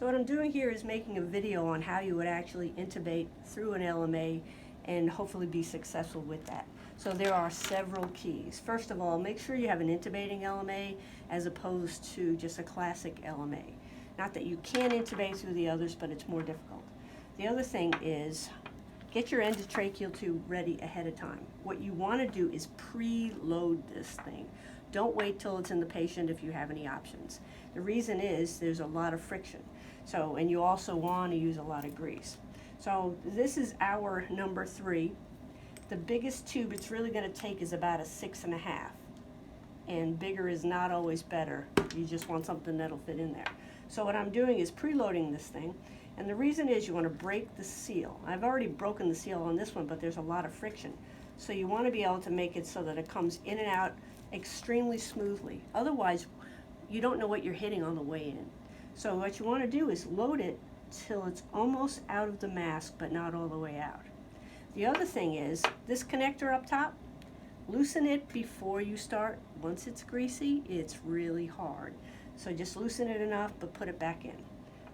So what I'm doing here is making a video on how you would actually intubate through an LMA and hopefully be successful with that. So there are several keys. First of all, make sure you have an intubating LMA as opposed to just a classic LMA. Not that you can intubate through the others, but it's more difficult. The other thing is get your endotracheal tube ready ahead of time. What you want to do is preload this thing. Don't wait till it's in the patient if you have any options. The reason is there's a lot of friction. So, and you also want to use a lot of grease. So this is our number 3. The biggest tube it's really going to take is about a 6.5. And bigger is not always better. You just want something that'll fit in there. So what I'm doing is preloading this thing. And the reason is you want to break the seal. I've already broken the seal on this one, but there's a lot of friction. So you want to be able to make it so that it comes in and out extremely smoothly. Otherwise, you don't know what you're hitting on the way in. So what you want to do is load it till it's almost out of the mask, but not all the way out. The other thing is, this connector up top, loosen it before you start. Once it's greasy, it's really hard. So just loosen it enough, but put it back in.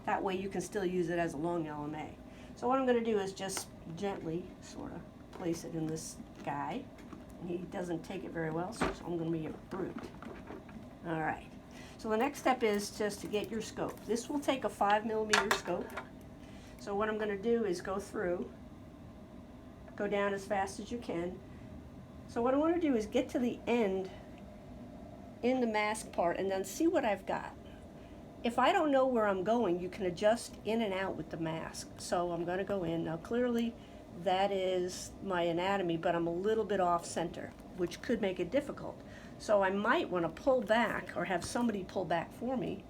That way you can still use it as a long LMA. So what I'm going to do is just gently sort of place it in this guy. And he doesn't take it very well, so I'm going to be a brute. All right. So the next step is just to get your scope. This will take a 5mm scope. So what I'm going to do is go through, go down as fast as you can. So what I want to do is get to the end in the mask part and then see what I've got. If I don't know where I'm going, you can adjust in and out with the mask. So I'm going to go in. Now clearly that is my anatomy, but I'm a little bit off center, which could make it difficult. So I might want to pull back or have somebody pull back for me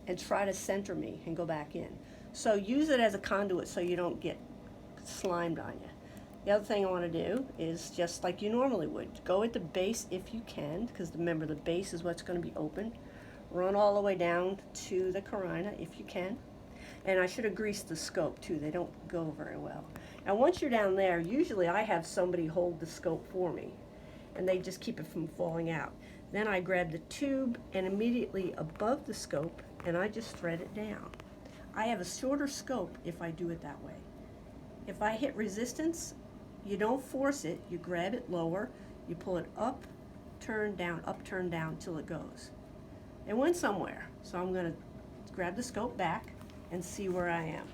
and try to center me and go back in. So use it as a conduit so you don't get slimed on you. The other thing I want to do is just like you normally would, go at the base if you can, because remember the base is what's going to be open. Run all the way down to the carina if you can. And I should have greased the scope too, they don't go very well. Now once you're down there, usually I have somebody hold the scope for me and they just keep it from falling out. Then I grab the tube and immediately above the scope and I just thread it down. I have a shorter scope if I do it that way. If I hit resistance, you don't force it, you grab it lower, you pull it up, turn down till it goes. It went somewhere, so I'm going to grab the scope back and see where I am.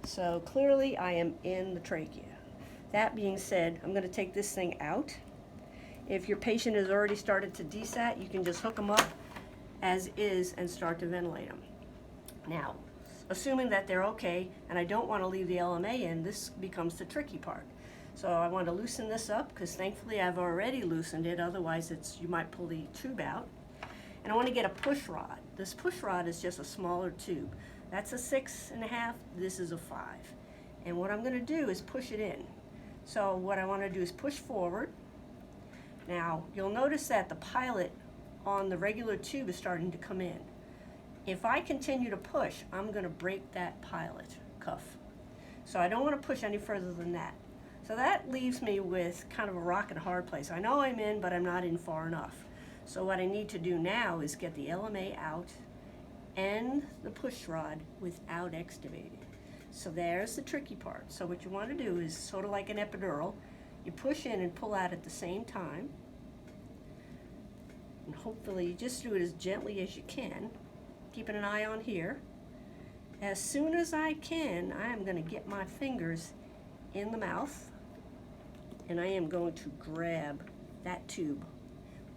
So clearly I am in the trachea. That being said, I'm going to take this thing out. If your patient has already started to desat, you can just hook them up as is and start to ventilate them. Now, assuming that they're okay and I don't want to leave the LMA in, this becomes the tricky part. So I want to loosen this up because thankfully I've already loosened it, otherwise you might pull the tube out. And I want to get a push rod. This push rod is just a smaller tube. That's a 6.5, this is a 5. And what I'm going to do is push it in. So what I want to do is push forward. Now you'll notice that the pilot on the regular tube is starting to come in. If I continue to push, I'm going to break that pilot cuff. So I don't want to push any further than that. So that leaves me with kind of a rock and a hard place. I know I'm in, but I'm not in far enough. So what I need to do now is get the LMA out and the push rod without extubating. So there's the tricky part. So what you want to do is sort of like an epidural. You push in and pull out at the same time. And hopefully you just do it as gently as you can. Keeping an eye on here. As soon as I can, I am going to get my fingers in the mouth and I am going to grab that tube.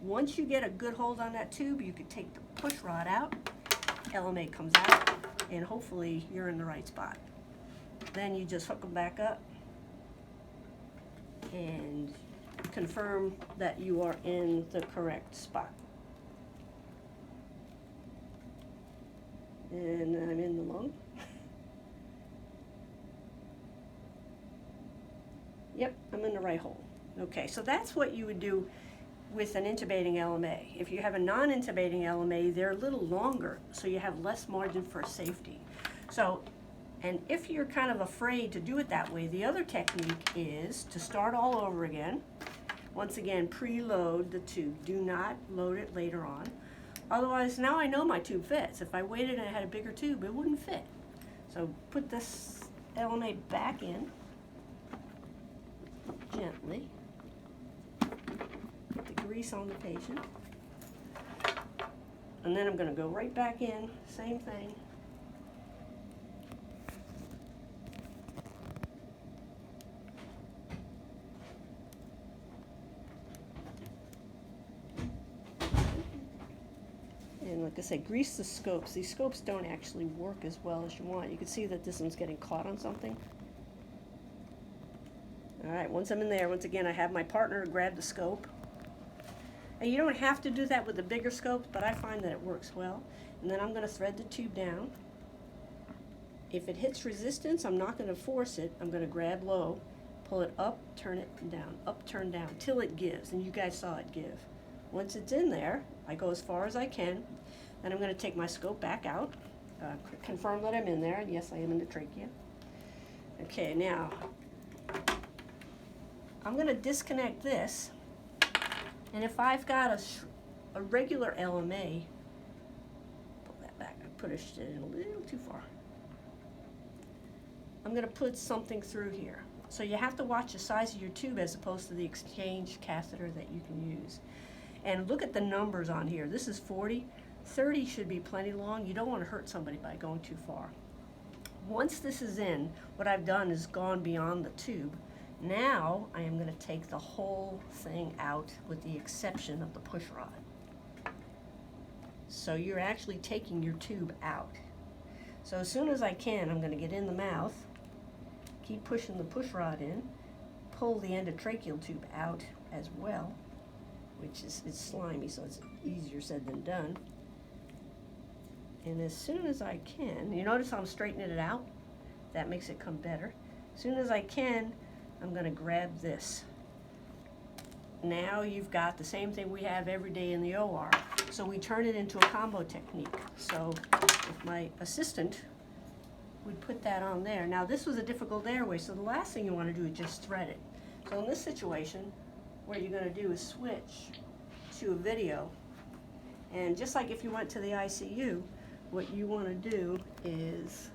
Once you get a good hold on that tube, you can take the push rod out, LMA comes out, and hopefully you're in the right spot. Then you just hook them back up and confirm that you are in the correct spot. And I'm in the lung. Yep, I'm in the right hole. Okay, so that's what you would do with an intubating LMA. If you have a non-intubating LMA, they're a little longer, so you have less margin for safety. So, and if you're kind of afraid to do it that way, the other technique is to start all over again. Once again, preload the tube. Do not load it later on. Otherwise, now I know my tube fits. If I waited and I had a bigger tube, it wouldn't fit. So put this LMA back in gently. Put the grease on the patient. And then I'm going to go right back in, same thing. And like I said, grease the scopes. These scopes don't actually work as well as you want. You can see that this one's getting caught on something. All right, once I'm in there, once again, I have my partner grab the scope. And you don't have to do that with the bigger scopes, but I find that it works well. And then I'm going to thread the tube down. If it hits resistance, I'm not going to force it. I'm going to grab low, pull it up, turn it down, up, turn down, till it gives. And you guys saw it give. Once it's in there, I go as far as I can. Then I'm going to take my scope back out, confirm that I'm in there, and yes, I am in the trachea. Okay, now I'm going to disconnect this, and if I've got a regular LMA, pull that back, I pushed it in a little too far. I'm going to put something through here. So you have to watch the size of your tube as opposed to the exchange catheter that you can use. And look at the numbers on here. This is 40. 30 should be plenty long. You don't want to hurt somebody by going too far. Once this is in, what I've done is gone beyond the tube. Now I am going to take the whole thing out with the exception of the push rod. So you're actually taking your tube out. So as soon as I can, I'm going to get in the mouth, keep pushing the push rod in, pull the endotracheal tube out as well, which is it's slimy, so it's easier said than done. And as soon as I can, you notice I'm straightening it out? That makes it come better. As soon as I can, I'm going to grab this. Now you've got the same thing we have every day in the OR. So we turn it into a combo technique. So if my assistant would put that on there. Now this was a difficult airway, so the last thing you want to do is just thread it. So in this situation, what you're going to do is switch to a video. And just like if you went to the ICU, what you want to do is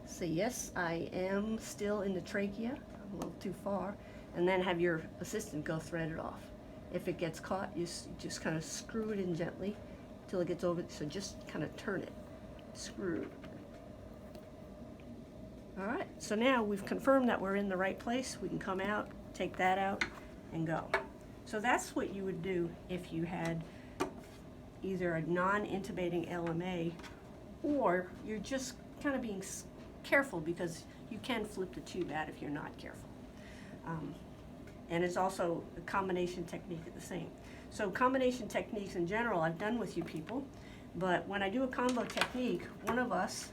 say, yes, I am still in the trachea, a little too far, and then have your assistant go thread it off. If it gets caught, you just kind of screw it in gently until it gets over, so just kind of turn it, screw. All right, so now we've confirmed that we're in the right place. We can come out, take that out, and go. So that's what you would do if you had either a non-intubating LMA or you're just kind of being careful because you can flip the tube out if you're not careful. And it's also a combination technique at the same. So combination techniques in general I've done with you people, but when I do a combo technique, one of us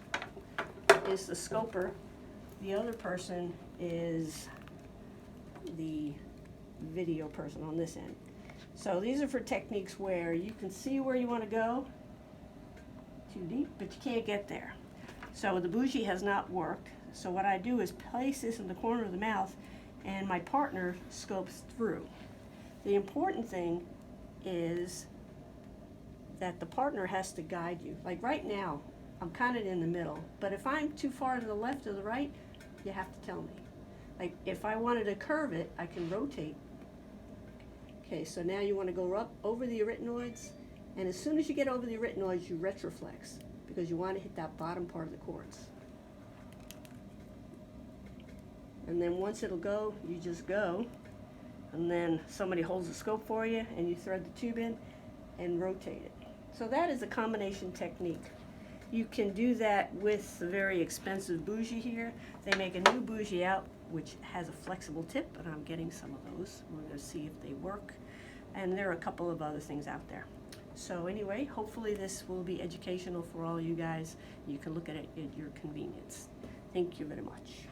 is the scoper, the other person is the video person on this end. So these are for techniques where you can see where you want to go, too deep, but you can't get there. So the bougie has not worked. So what I do is place this in the corner of the mouth and my partner scopes through. The important thing is that the partner has to guide you. Like right now, I'm kind of in the middle, but if I'm too far to the left or the right, you have to tell me. Like if I wanted to curve it, I can rotate. Okay, so now you want to go up over the arytenoids, and as soon as you get over the arytenoids, you retroflex because you want to hit that bottom part of the cords. And then once it'll go, you just go, and then somebody holds the scope for you, and you thread the tube in and rotate it. So that is a combination technique. You can do that with the very expensive bougie here. They make a new bougie out which has a flexible tip, but I'm getting some of those. We're going to see if they work. And there are a couple of other things out there. So anyway, hopefully this will be educational for all you guys. You can look at it at your convenience. Thank you very much.